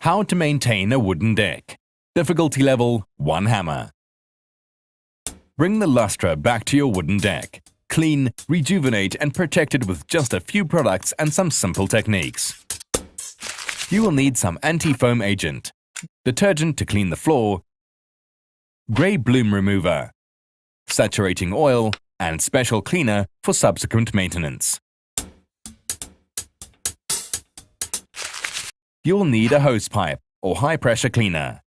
How to maintain a wooden deck. Difficulty level 1 hammer. Bring the lustre back to your wooden deck. Clean, rejuvenate and protect it with just a few products and some simple techniques. You will need some anti-foam agent, detergent to clean the floor, grey bloom remover, saturating oil and special cleaner for subsequent maintenance. You will need a hose pipe or high-pressure cleaner,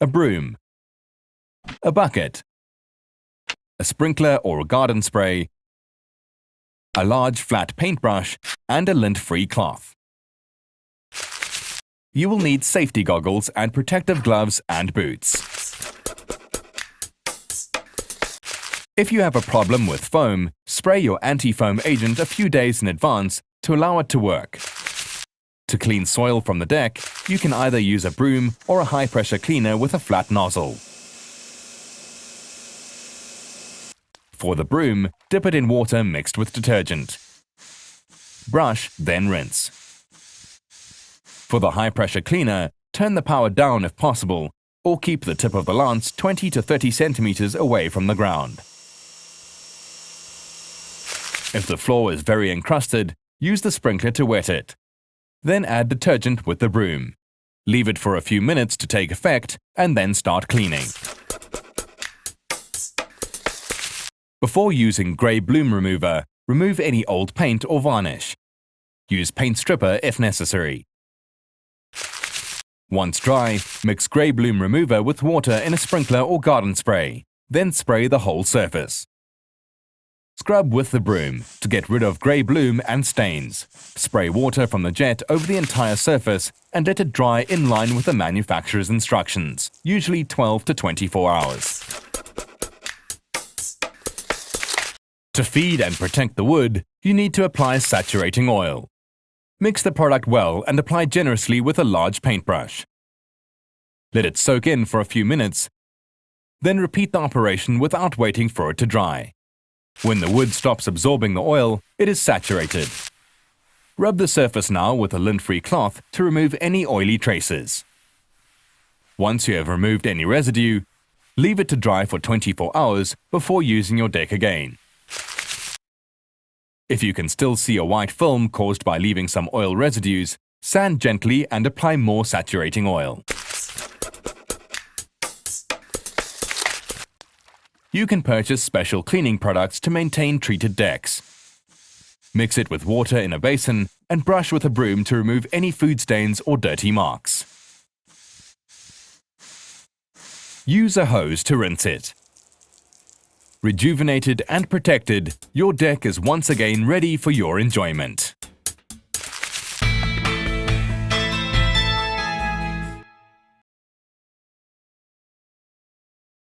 a broom, a bucket, a sprinkler or a garden spray, a large flat paintbrush and a lint-free cloth. You will need safety goggles and protective gloves and boots. If you have a problem with foam, spray your anti-foam agent a few days in advance to allow it to work. To clean soil from the deck, you can either use a broom or a high-pressure cleaner with a flat nozzle. For the broom, dip it in water mixed with detergent. Brush, then rinse. For the high-pressure cleaner, turn the power down if possible, or keep the tip of the lance 20 to 30 centimeters away from the ground. If the floor is very encrusted, use the sprinkler to wet it. Then add detergent with the broom. Leave it for a few minutes to take effect and then start cleaning. Before using grey bloom remover, remove any old paint or varnish. Use paint stripper if necessary. Once dry, mix grey bloom remover with water in a sprinkler or garden spray, then spray the whole surface. Scrub with the broom to get rid of grey bloom and stains. Spray water from the jet over the entire surface and let it dry in line with the manufacturer's instructions, usually 12 to 24 hours. To feed and protect the wood, you need to apply saturating oil. Mix the product well and apply generously with a large paintbrush. Let it soak in for a few minutes, then repeat the operation without waiting for it to dry. When the wood stops absorbing the oil, it is saturated. Rub the surface now with a lint-free cloth to remove any oily traces. Once you have removed any residue, leave it to dry for 24 hours before using your deck again. If you can still see a white film caused by leaving some oil residues, sand gently and apply more saturating oil. You can purchase special cleaning products to maintain treated decks. Mix it with water in a basin and brush with a broom to remove any food stains or dirty marks. Use a hose to rinse it. Rejuvenated and protected, your deck is once again ready for your enjoyment.